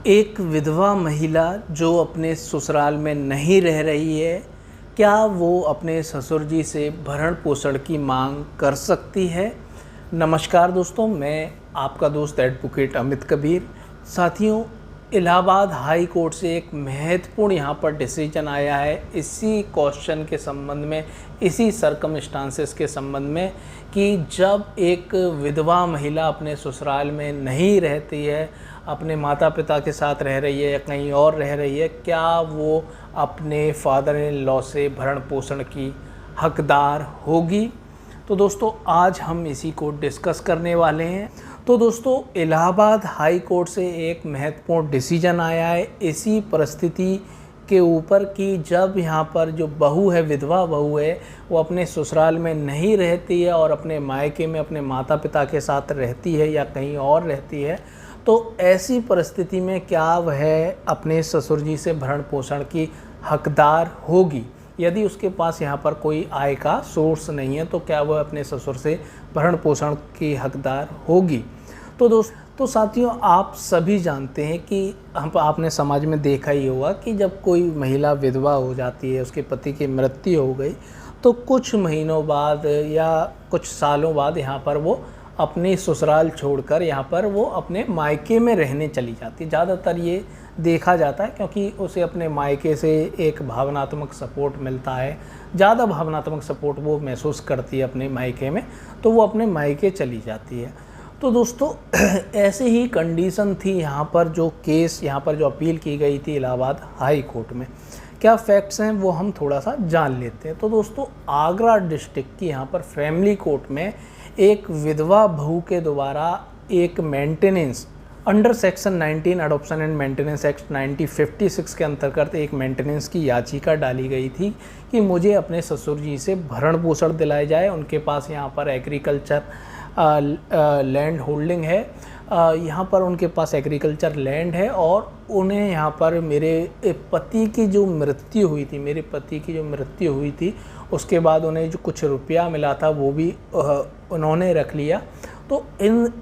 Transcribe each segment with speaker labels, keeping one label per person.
Speaker 1: एक विधवा महिला जो अपने ससुराल में नहीं रह रही है, क्या वो अपने ससुर जी से भरण पोषण की मांग कर सकती है? नमस्कार दोस्तों, मैं आपका दोस्त एडवोकेट अमित कबीर। साथियों, इलाहाबाद हाई कोर्ट से एक महत्वपूर्ण यहाँ पर डिसीजन आया है इसी क्वेश्चन के संबंध में, इसी सर्कमस्टांसेस के संबंध में कि जब एक विधवा महिला अपने ससुराल में नहीं रहती है, अपने माता पिता के साथ रह रही है या कहीं और रह रही है, क्या वो अपने फादर इन लॉ से भरण पोषण की हकदार होगी? तो दोस्तों, आज हम इसी को डिस्कस करने वाले हैं। तो दोस्तों, इलाहाबाद हाई कोर्ट से एक महत्वपूर्ण डिसीजन आया है इसी परिस्थिति के ऊपर कि जब यहाँ पर जो बहू है, विधवा बहू है, वो अपने ससुराल में नहीं रहती है और अपने मायके में अपने माता पिता के साथ रहती है या कहीं और रहती है, तो ऐसी परिस्थिति में क्या वह अपने ससुर जी से भरण पोषण की हकदार होगी? यदि उसके पास यहाँ पर कोई आय का सोर्स नहीं है, तो क्या वह अपने ससुर से भरण पोषण की हकदार होगी? तो साथियों, आप सभी जानते हैं कि आपने समाज में देखा ही होगा कि जब कोई महिला विधवा हो जाती है, उसके पति की मृत्यु हो गई, तो कुछ महीनों बाद या कुछ सालों बाद यहाँ पर वो अपनी ससुराल छोड़कर यहाँ पर वो अपने मायके में रहने चली जाती है। ज़्यादातर ये देखा जाता है क्योंकि उसे अपने मायके से एक भावनात्मक सपोर्ट मिलता है, ज़्यादा भावनात्मक सपोर्ट वो महसूस करती है अपने मायके में, तो वो अपने मायके चली जाती है। तो दोस्तों, ऐसे ही कंडीशन थी यहाँ पर, जो केस यहाँ पर जो अपील की गई थी इलाहाबाद हाई कोर्ट में। क्या फैक्ट्स हैं वो हम थोड़ा सा जान लेते हैं। तो दोस्तों, आगरा डिस्ट्रिक्ट की यहाँ पर फैमिली कोर्ट में एक विधवा बहू के द्वारा एक maintenance under section 19 adoption and maintenance act 1956 के अंतर्गत एक मेंटेनेंस की याचिका डाली गई थी कि मुझे अपने ससुर जी से भरण पोषण दिलाया जाए। उनके पास यहाँ पर एग्रीकल्चर लैंड होल्डिंग है, यहाँ पर उनके पास एग्रीकल्चर लैंड है और उन्हें यहाँ पर मेरे पति की जो मृत्यु हुई थी उसके बाद उन्हें जो कुछ रुपया मिला था वो भी उन्होंने रख लिया। तो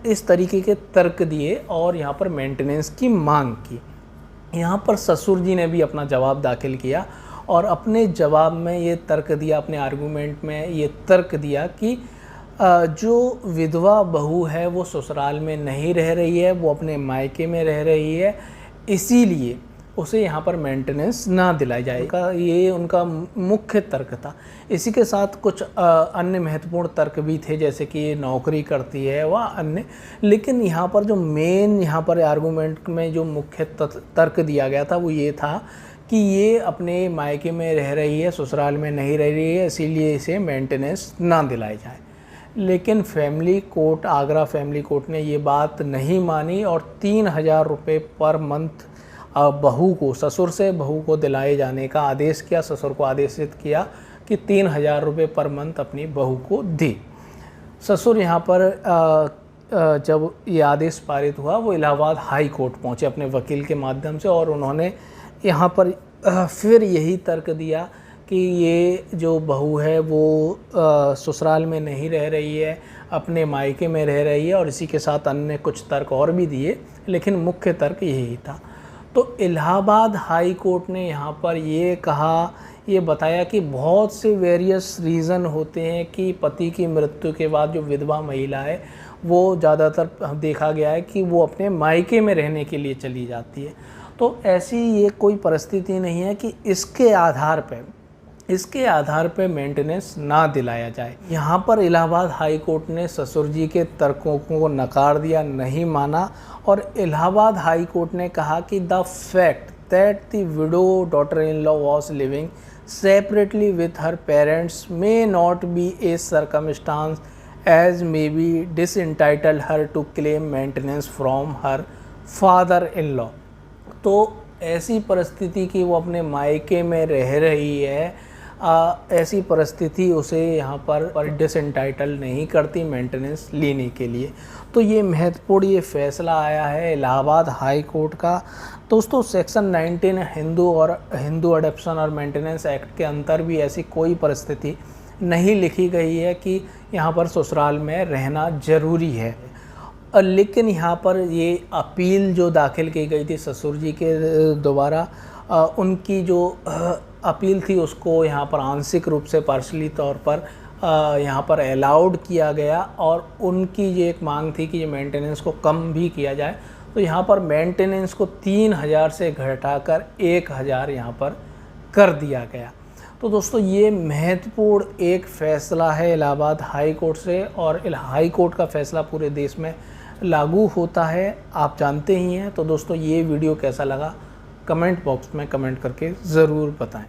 Speaker 1: इस तरीके के तर्क दिए और यहाँ पर मेंटेनेंस की मांग की। यहाँ पर ससुर जी ने भी अपना जवाब दाखिल किया और अपने जवाब में ये तर्क दिया, अपने आर्गूमेंट में ये तर्क दिया कि जो विधवा बहू है वो ससुराल में नहीं रह रही है, वो अपने मायके में रह रही है, इसीलिए उसे यहाँ पर मेंटेनेंस ना दिलाई जाएगा। ये उनका मुख्य तर्क था। इसी के साथ कुछ अन्य महत्वपूर्ण तर्क भी थे, जैसे कि ये नौकरी करती है व अन्य। लेकिन यहाँ पर जो मेन यहाँ पर आर्गूमेंट में जो मुख्य तर्क दिया गया था वो ये था कि ये अपने मायके में रह रही है, ससुराल में नहीं रह रही है, इसीलिए इसे मेंटेनेंस ना दिलाई जाए। लेकिन आगरा फैमिली कोर्ट ने ये बात नहीं मानी और 3000 रुपये पर मंथ बहू को, ससुर से बहू को दिलाए जाने का आदेश किया। ससुर को आदेशित किया कि 3000 रुपये पर मंथ अपनी बहू को दी। ससुर यहाँ पर जब ये आदेश पारित हुआ, वो इलाहाबाद हाई कोर्ट पहुँचे अपने वकील के माध्यम से और उन्होंने यहाँ पर फिर यही तर्क दिया कि ये जो बहू है वो ससुराल में नहीं रह रही है, अपने मायके में रह रही है, और इसी के साथ अन्य कुछ तर्क और भी दिए, लेकिन मुख्य तर्क यही था। तो इलाहाबाद हाई कोर्ट ने यहाँ पर ये बताया कि बहुत से वेरियस रीज़न होते हैं कि पति की मृत्यु के बाद जो विधवा महिला है वो ज़्यादातर देखा गया है कि वो अपने मायके में रहने के लिए चली जाती है। तो ऐसी ये कोई परिस्थिति नहीं है कि इसके आधार पे मेंटेनेंस ना दिलाया जाए। यहाँ पर इलाहाबाद हाई कोर्ट ने ससुर जी के तर्कों को नकार दिया, नहीं माना, और इलाहाबाद हाई कोर्ट ने कहा कि the fact that the widow daughter in law was living separately with her parents may not be a circumstance as may be disentitle her to claim maintenance from her father in law. तो ऐसी परिस्थिति कि वो अपने मायके में रह रही है, ऐसी परिस्थिति उसे यहाँ पर डिसइंटाइटल नहीं करती मेंटेनेंस लेने के लिए। तो ये महत्वपूर्ण ये फैसला आया है इलाहाबाद हाई कोर्ट का। दोस्तों, सेक्शन 19 हिंदू अडॉप्शन और मेंटेनेंस एक्ट के अंतर भी ऐसी कोई परिस्थिति नहीं लिखी गई है कि यहाँ पर ससुराल में रहना ज़रूरी है। लेकिन यहाँ पर ये अपील जो दाखिल की गई थी ससुर जी के द्वारा, उनकी जो अपील थी उसको यहाँ पर आंशिक रूप से पार्शली तौर पर यहाँ पर अलाउड किया गया, और उनकी ये एक मांग थी कि ये मेंटेनेंस को कम भी किया जाए। तो यहाँ पर मेंटेनेंस को 3000 से घटाकर 1000 यहाँ पर कर दिया गया। तो दोस्तों ये महत्वपूर्ण एक फ़ैसला है इलाहाबाद हाई कोर्ट से, और हाई कोर्ट का फ़ैसला पूरे देश में लागू होता है, आप जानते ही हैं। तो दोस्तों ये वीडियो कैसा लगा कमेंट बॉक्स में कमेंट करके ज़रूर बताएं।